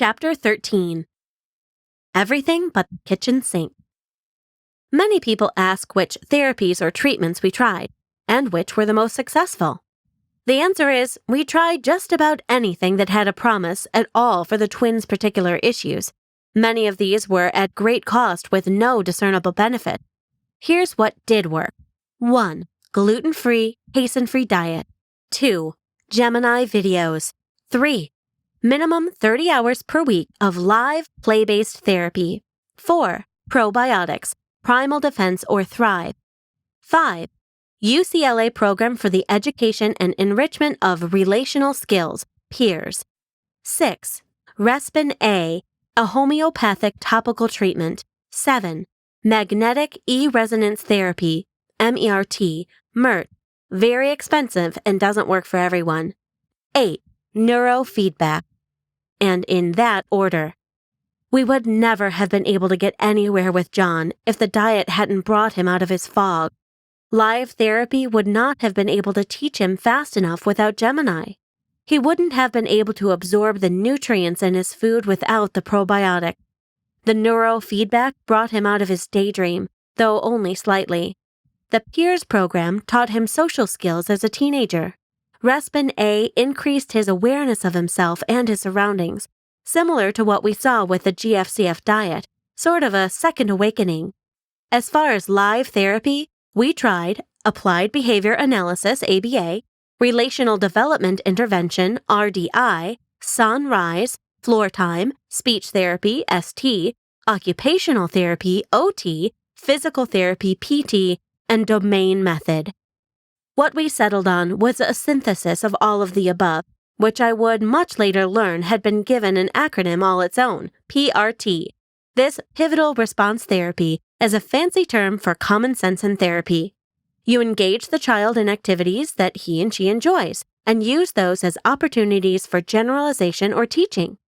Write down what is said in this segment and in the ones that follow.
Chapter 13. Everything but the kitchen sink. Many people ask which therapies or treatments we tried, and which were the most successful. The answer is, we tried just about anything that had a promise at all for the twins' particular issues. Many of these were at great cost with no discernible benefit. Here's what did work. 1. Gluten-free, casein-free diet. 2. Gemini videos. 3. Minimum 30 hours per week of live, play-based therapy. 4. Probiotics, Primal Defense or Thrive. 5. UCLA Program for the Education and Enrichment of Relational Skills, PEERS. 6. Respin A, a homeopathic topical treatment. 7. Magnetic E-resonance therapy, MERT, MERT, very expensive and doesn't work for everyone. 8. Neurofeedback. And in that order. We would never have been able to get anywhere with John if the diet hadn't brought him out of his fog. Live therapy would not have been able to teach him fast enough without Gemini. He wouldn't have been able to absorb the nutrients in his food without the probiotic. The neurofeedback brought him out of his daydream, though only slightly. The PEERS program taught him social skills as a teenager. Respin A increased his awareness of himself and his surroundings, similar to what we saw with the GFCF diet, sort of a second awakening. As far as live therapy, we tried Applied Behavior Analysis, ABA, Relational Development Intervention, RDI, Sunrise, Floor Time, Speech Therapy, ST, Occupational Therapy, OT, Physical Therapy, PT, and Domain Method. What we settled on was a synthesis of all of the above, which I would much later learn had been given an acronym all its own, PRT. This Pivotal Response Therapy is a fancy term for common sense in therapy. You engage the child in activities that he and she enjoys, and use those as opportunities for generalization or teaching.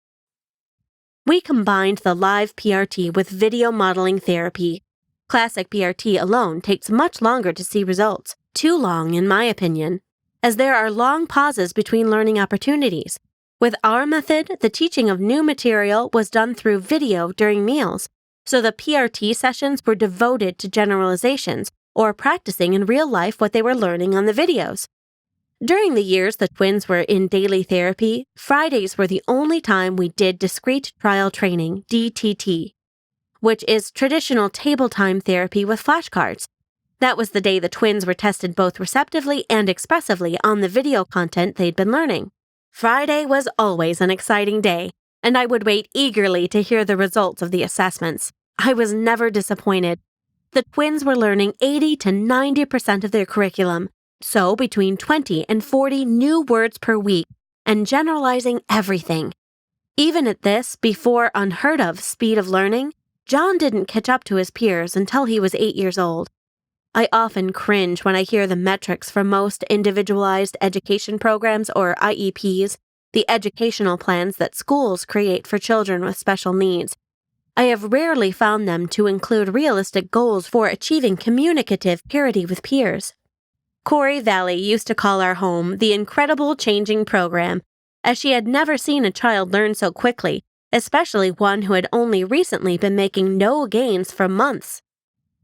We combined the live PRT with video modeling therapy. Classic PRT alone takes much longer to see results. Too long, in my opinion, as there are long pauses between learning opportunities. With our method, the teaching of new material was done through video during meals, so the PRT sessions were devoted to generalizations or practicing in real life what they were learning on the videos. During the years the twins were in daily therapy, Fridays were the only time we did discrete trial training, DTT, which is traditional table time therapy with flashcards. That was the day the twins were tested both receptively and expressively on the video content they'd been learning. Friday was always an exciting day, and I would wait eagerly to hear the results of the assessments. I was never disappointed. The twins were learning 80 to 90% of their curriculum, so between 20 and 40 new words per week, and generalizing everything. Even at this, before unheard of speed of learning, John didn't catch up to his peers until he was 8 years old. I often cringe when I hear the metrics for most individualized education programs or IEPs, the educational plans that schools create for children with special needs. I have rarely found them to include realistic goals for achieving communicative parity with peers. Corey Valley used to call our home the Incredible Changing Program, as she had never seen a child learn so quickly, especially one who had only recently been making no gains for months.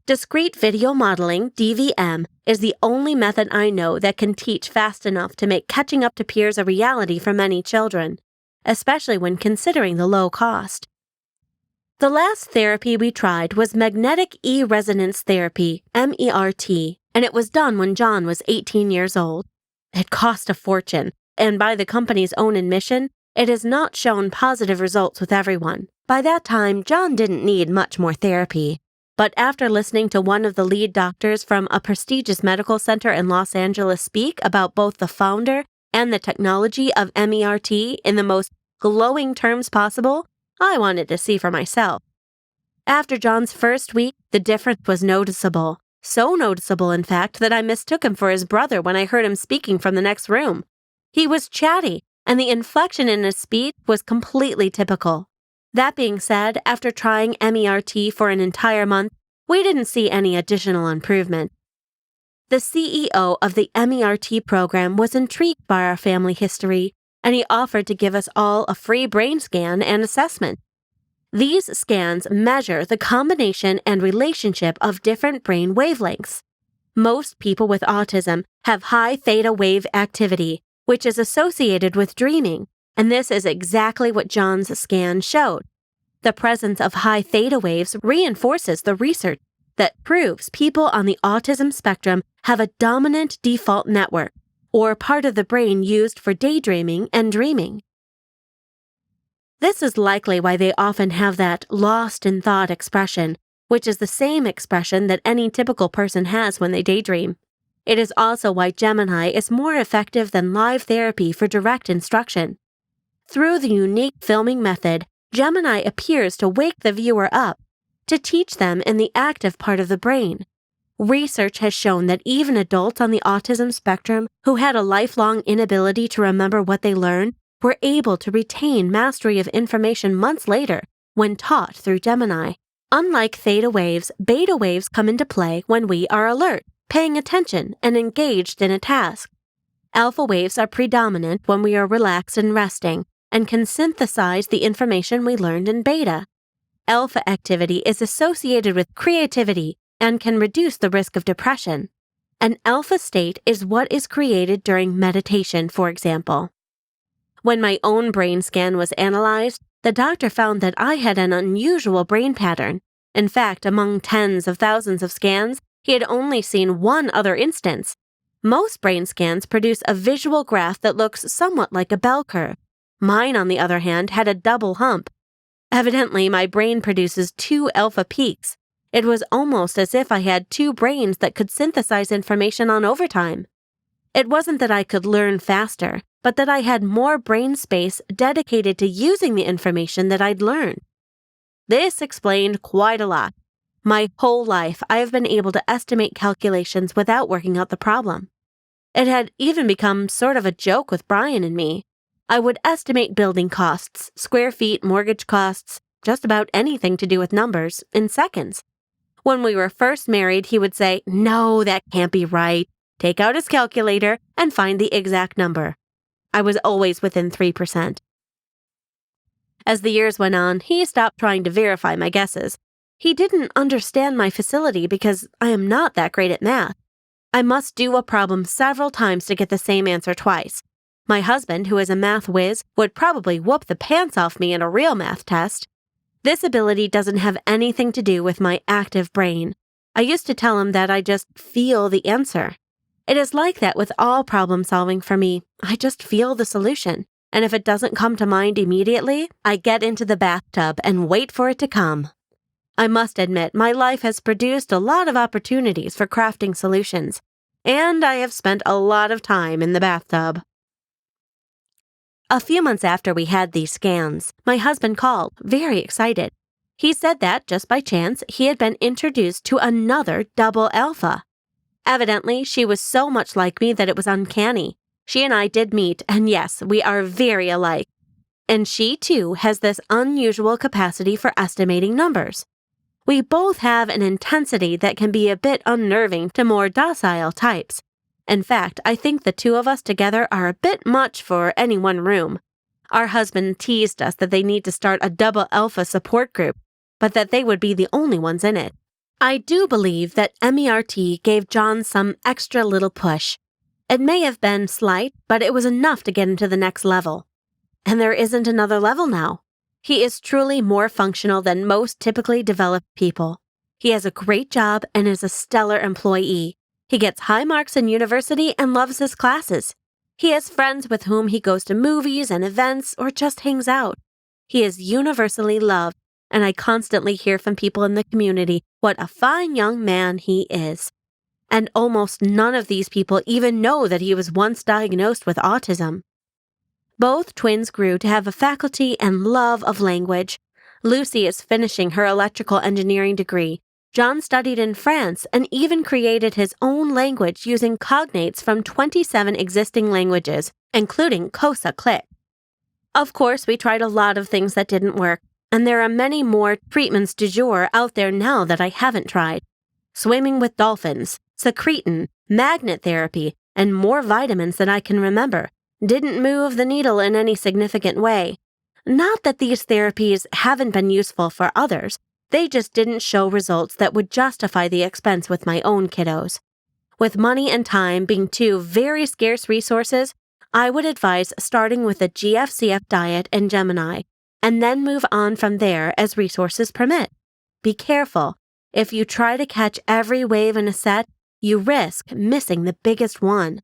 Discrete video modeling, DVM, is the only method I know that can teach fast enough to make catching up to peers a reality for many children, especially when considering the low cost. The last therapy we tried was Magnetic E-resonance therapy, MERT, and it was done when John was 18 years old. It cost a fortune, and by the company's own admission, it has not shown positive results with everyone. By that time, John didn't need much more therapy. But after listening to one of the lead doctors from a prestigious medical center in Los Angeles speak about both the founder and the technology of MERT in the most glowing terms possible, I wanted to see for myself. After John's first week, the difference was noticeable. So noticeable, in fact, that I mistook him for his brother when I heard him speaking from the next room. He was chatty, and the inflection in his speech was completely typical. That being said, after trying MERT for an entire month, we didn't see any additional improvement. The CEO of the MERT program was intrigued by our family history and he offered to give us all a free brain scan and assessment. These scans measure the combination and relationship of different brain wavelengths. Most people with autism have high theta wave activity, which is associated with dreaming, and this is exactly what John's scan showed. The presence of high theta waves reinforces the research that proves people on the autism spectrum have a dominant default network, or part of the brain used for daydreaming and dreaming. This is likely why they often have that lost in thought expression, which is the same expression that any typical person has when they daydream. It is also why Gemini is more effective than live therapy for direct instruction. Through the unique filming method, Gemini appears to wake the viewer up, to teach them in the active part of the brain. Research has shown that even adults on the autism spectrum who had a lifelong inability to remember what they learned were able to retain mastery of information months later when taught through Gemini. Unlike theta waves, beta waves come into play when we are alert, paying attention, and engaged in a task. Alpha waves are predominant when we are relaxed and resting, and can synthesize the information we learned in beta. Alpha activity is associated with creativity and can reduce the risk of depression. An alpha state is what is created during meditation, for example. When my own brain scan was analyzed, the doctor found that I had an unusual brain pattern. In fact, among tens of thousands of scans, he had only seen one other instance. Most brain scans produce a visual graph that looks somewhat like a bell curve. Mine, on the other hand, had a double hump. Evidently, my brain produces two alpha peaks. It was almost as if I had two brains that could synthesize information on overtime. It wasn't that I could learn faster, but that I had more brain space dedicated to using the information that I'd learned. This explained quite a lot. My whole life, I have been able to estimate calculations without working out the problem. It had even become sort of a joke with Brian and me. I would estimate building costs, square feet, mortgage costs, just about anything to do with numbers, in seconds. When we were first married, he would say, "No, that can't be right." Take out his calculator and find the exact number. I was always within 3%. As the years went on, he stopped trying to verify my guesses. He didn't understand my facility because I am not that great at math. I must do a problem several times to get the same answer twice. My husband, who is a math whiz, would probably whoop the pants off me in a real math test. This ability doesn't have anything to do with my active brain. I used to tell him that I just feel the answer. It is like that with all problem solving for me. I just feel the solution, and if it doesn't come to mind immediately, I get into the bathtub and wait for it to come. I must admit, my life has produced a lot of opportunities for crafting solutions, and I have spent a lot of time in the bathtub. A few months after we had these scans, my husband called, very excited. He said that, just by chance, he had been introduced to another double alpha. Evidently, she was so much like me that it was uncanny. She and I did meet, and yes, we are very alike. And she, too, has this unusual capacity for estimating numbers. We both have an intensity that can be a bit unnerving to more docile types. In fact, I think the two of us together are a bit much for any one room. Our husband teased us that they need to start a double alpha support group, but that they would be the only ones in it. I do believe that MERT gave John some extra little push. It may have been slight, but it was enough to get him to the next level. And there isn't another level now. He is truly more functional than most typically developed people. He has a great job and is a stellar employee. He gets high marks in university and loves his classes. He has friends with whom he goes to movies and events or just hangs out. He is universally loved, and I constantly hear from people in the community what a fine young man he is. And almost none of these people even know that he was once diagnosed with autism. Both twins grew to have a faculty and love of language. Lucy is finishing her electrical engineering degree. John studied in France and even created his own language using cognates from 27 existing languages, including Kosa Klik. Of course, we tried a lot of things that didn't work, and there are many more treatments du jour out there now that I haven't tried. Swimming with dolphins, secretin, magnet therapy, and more vitamins than I can remember. didn't move the needle in any significant way. Not that these therapies haven't been useful for others, they just didn't show results that would justify the expense with my own kiddos. With money and time being two very scarce resources, I would advise starting with a GFCF diet and Gemini, and then move on from there as resources permit. Be careful. If you try to catch every wave in a set, you risk missing the biggest one.